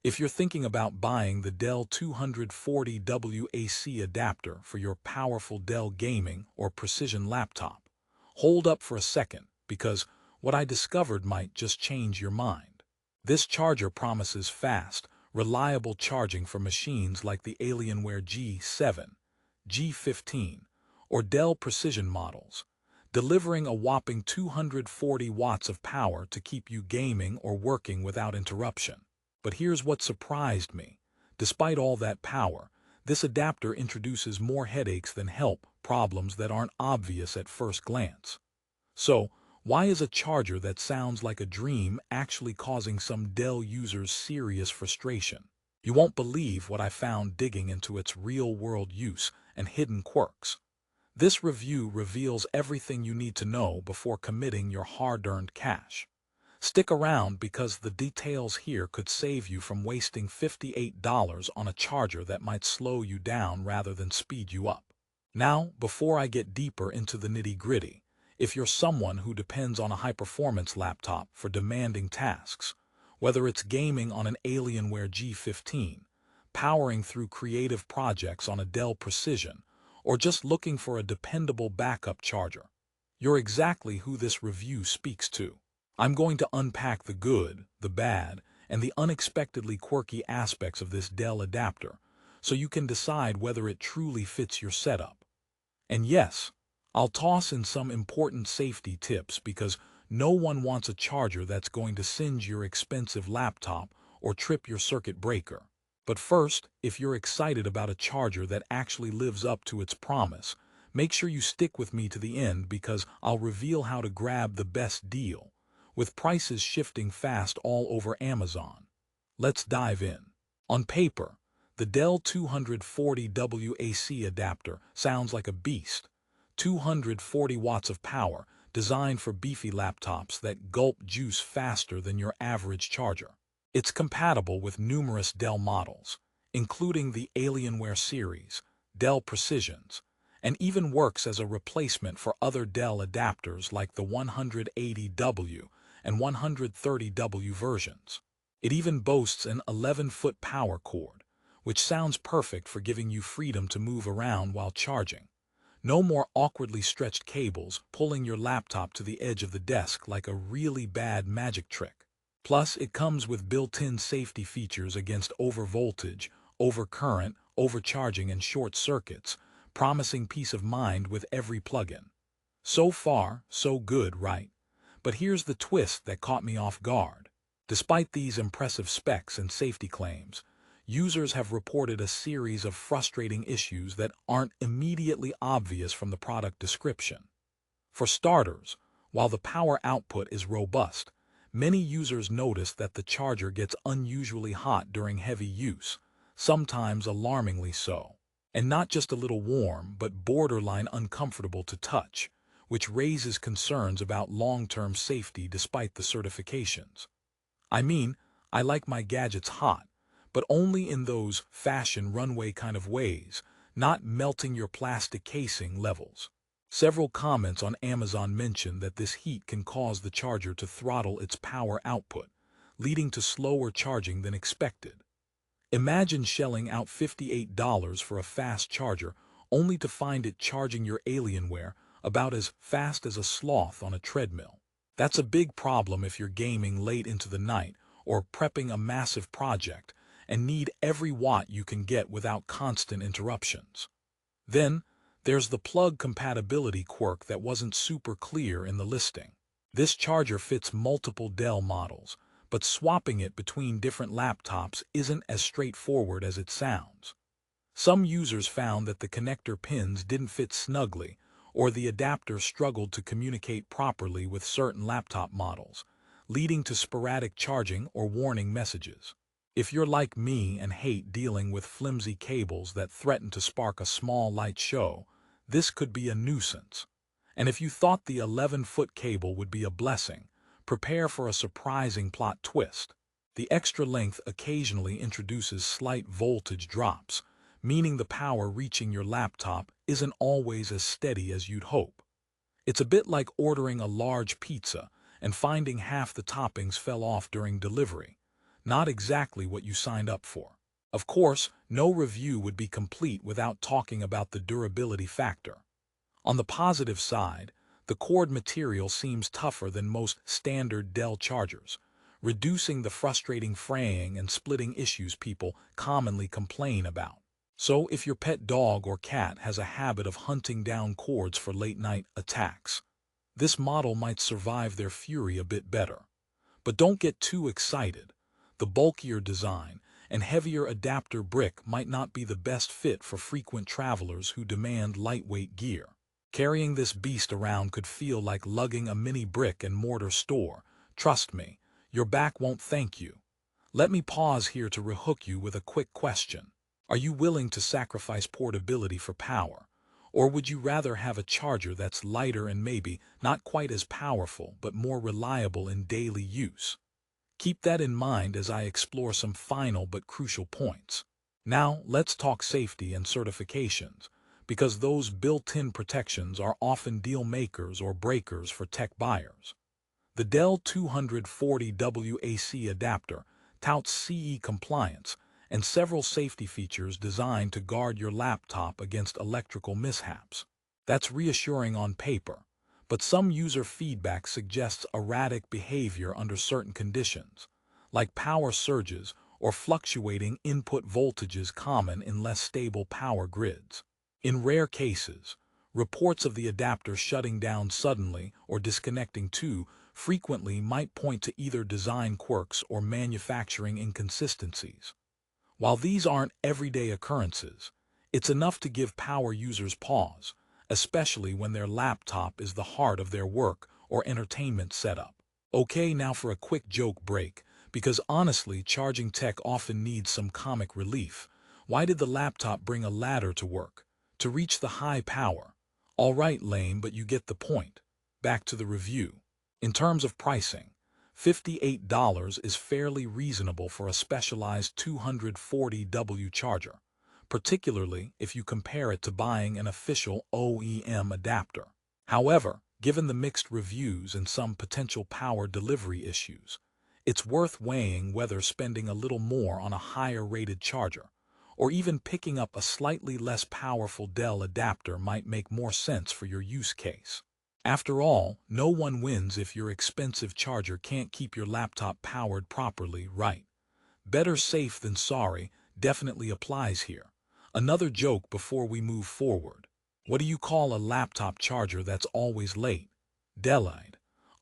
If you're thinking about buying the Dell 240W AC adapter for your powerful Dell gaming or precision laptop, hold up for a second because what I discovered might just change your mind. This charger promises fast, reliable charging for machines like the Alienware G7, G15, or Dell Precision models, delivering a whopping 240 watts of power to keep you gaming or working without interruption. But here's what surprised me. Despite all that power, this adapter introduces more headaches than help, problems that aren't obvious at first glance. So, why is a charger that sounds like a dream actually causing some Dell users serious frustration? You won't believe what I found digging into its real-world use and hidden quirks. This review reveals everything you need to know before committing your hard-earned cash. Stick around because the details here could save you from wasting $58 on a charger that might slow you down rather than speed you up. Now, before I get deeper into the nitty-gritty, if you're someone who depends on a high-performance laptop for demanding tasks, whether it's gaming on an Alienware G15, powering through creative projects on a Dell Precision, or just looking for a dependable backup charger, you're exactly who this review speaks to. I'm going to unpack the good, the bad, and the unexpectedly quirky aspects of this Dell adapter so you can decide whether it truly fits your setup. And yes, I'll toss in some important safety tips because no one wants a charger that's going to singe your expensive laptop or trip your circuit breaker. But first, if you're excited about a charger that actually lives up to its promise, make sure you stick with me to the end because I'll reveal how to grab the best deal, with prices shifting fast all over Amazon. Let's dive in. On paper, the Dell 240W AC adapter sounds like a beast. 240 watts of power, designed for beefy laptops that gulp juice faster than your average charger. It's compatible with numerous Dell models, including the Alienware series, Dell Precisions, and even works as a replacement for other Dell adapters like the 180W and 130W versions. It even boasts an 11-foot power cord, which sounds perfect for giving you freedom to move around while charging. No more awkwardly stretched cables pulling your laptop to the edge of the desk like a really bad magic trick. Plus, it comes with built-in safety features against overvoltage, overcurrent, overcharging, and short circuits, promising peace of mind with every plug-in. So far, so good, right? But here's the twist that caught me off guard. Despite these impressive specs and safety claims, users have reported a series of frustrating issues that aren't immediately obvious from the product description. For starters, while the power output is robust, many users notice that the charger gets unusually hot during heavy use, sometimes alarmingly so. And not just a little warm, but borderline uncomfortable to touch, which raises concerns about long-term safety despite the certifications. I mean, I like my gadgets hot, but only in those fashion runway kind of ways, not melting your plastic casing levels. Several comments on Amazon mention that this heat can cause the charger to throttle its power output, leading to slower charging than expected. Imagine shelling out $58 for a fast charger only to find it charging your Alienware about as fast as a sloth on a treadmill. That's a big problem if you're gaming late into the night or prepping a massive project and need every watt you can get without constant interruptions. Then, there's the plug compatibility quirk that wasn't super clear in the listing. This charger fits multiple Dell models, but swapping it between different laptops isn't as straightforward as it sounds. Some users found that the connector pins didn't fit snugly, or the adapter struggled to communicate properly with certain laptop models, leading to sporadic charging or warning messages. If you're like me and hate dealing with flimsy cables that threaten to spark a small light show, this could be a nuisance. And if you thought the 11-foot cable would be a blessing, prepare for a surprising plot twist. The extra length occasionally introduces slight voltage drops, meaning the power reaching your laptop isn't always as steady as you'd hope. It's a bit like ordering a large pizza and finding half the toppings fell off during delivery. not exactly what you signed up for. Of course, no review would be complete without talking about the durability factor. On the positive side, the cord material seems tougher than most standard Dell chargers, reducing the frustrating fraying and splitting issues people commonly complain about. So if your pet dog or cat has a habit of hunting down cords for late-night attacks, this model might survive their fury a bit better. But don't get too excited. The bulkier design and heavier adapter brick might not be the best fit for frequent travelers who demand lightweight gear. Carrying this beast around could feel like lugging a mini brick and mortar store. Trust me, your back won't thank you. Let me pause here to rehook you with a quick question. Are you willing to sacrifice portability for power? Or would you rather have a charger that's lighter and maybe not quite as powerful but more reliable in daily use? Keep that in mind as I explore some final but crucial points. Now, let's talk safety and certifications, because those built-in protections are often deal makers or breakers for tech buyers. The Dell 240W AC adapter touts CE compliance and several safety features designed to guard your laptop against electrical mishaps. That's reassuring on paper, but some user feedback suggests erratic behavior under certain conditions, like power surges or fluctuating input voltages common in less stable power grids. In rare cases, reports of the adapter shutting down suddenly or disconnecting too frequently might point to either design quirks or manufacturing inconsistencies. While these aren't everyday occurrences, it's enough to give power users pause, especially when their laptop is the heart of their work or entertainment setup. Okay, now for a quick joke break, because honestly, charging tech often needs some comic relief. Why did the laptop bring a ladder to work? To reach the high power. All right, lame, but you get the point. Back to the review. In terms of pricing, $58 is fairly reasonable for a specialized 240W charger, particularly if you compare it to buying an official OEM adapter. However, given the mixed reviews and some potential power delivery issues, it's worth weighing whether spending a little more on a higher-rated charger or even picking up a slightly less powerful Dell adapter might make more sense for your use case. After all, no one wins if your expensive charger can't keep your laptop powered properly, right? Better safe than sorry definitely applies here. Another joke before we move forward. What do you call a laptop charger that's always late? Dellite.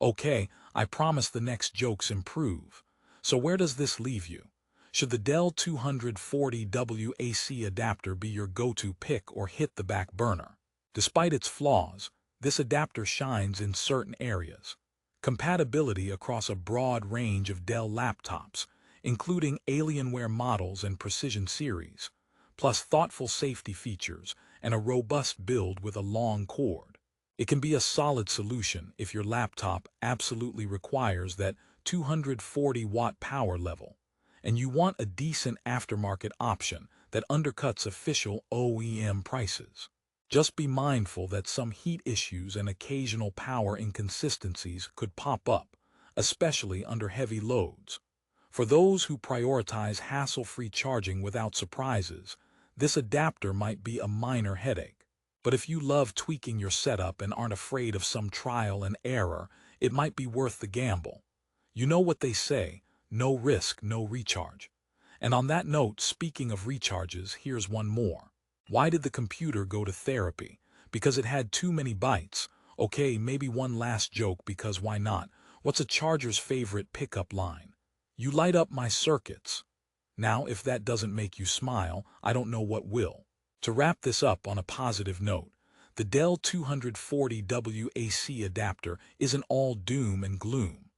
Okay, I promise the next jokes improve. So where does this leave you? Should the Dell 240W AC adapter be your go-to pick or hit the back burner? Despite its flaws, this adapter shines in certain areas. Compatibility across a broad range of Dell laptops, including Alienware models and Precision series, plus thoughtful safety features and a robust build with a long cord. It can be a solid solution if your laptop absolutely requires that 240-watt power level, and you want a decent aftermarket option that undercuts official OEM prices. Just be mindful that some heat issues and occasional power inconsistencies could pop up, especially under heavy loads. For those who prioritize hassle-free charging without surprises, this adapter might be a minor headache. But if you love tweaking your setup and aren't afraid of some trial and error, it might be worth the gamble. You know what they say, no risk, no recharge. And on that note, speaking of recharges, here's one more. Why did the computer go to therapy? Because it had too many bytes. Okay, maybe one last joke because why not? What's a charger's favorite pickup line? You light up my circuits. Now, if that doesn't make you smile, I don't know what will. To wrap this up on a positive note, the Dell 240W AC adapter isn't all doom and gloom.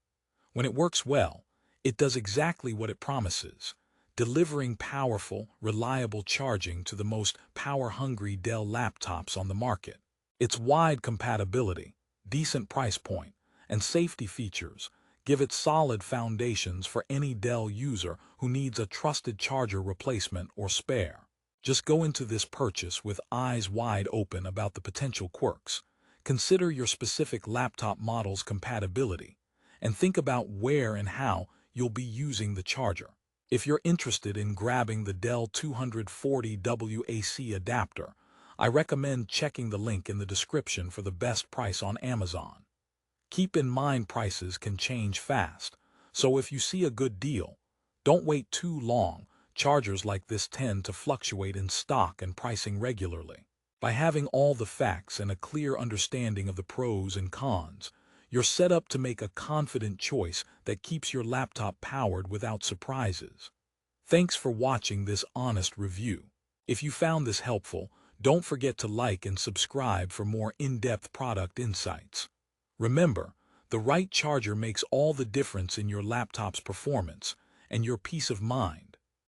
When it works well, it does exactly what it promises, delivering powerful, reliable charging to the most power-hungry Dell laptops on the market. Its wide compatibility, decent price point, and safety features give it solid foundations for any Dell user who needs a trusted charger replacement or spare. Just go into this purchase with eyes wide open about the potential quirks. Consider your specific laptop model's compatibility, and think about where and how you'll be using the charger. If you're interested in grabbing the Dell 240W AC adapter, I recommend checking the link in the description for the best price on Amazon. Keep in mind prices can change fast, so if you see a good deal, don't wait too long. Chargers like this tend to fluctuate in stock and pricing regularly. By having all the facts and a clear understanding of the pros and cons, you're set up to make a confident choice that keeps your laptop powered without surprises. Thanks for watching this honest review. If you found this helpful, don't forget to like and subscribe for more in-depth product insights. Remember, the right charger makes all the difference in your laptop's performance and your peace of mind.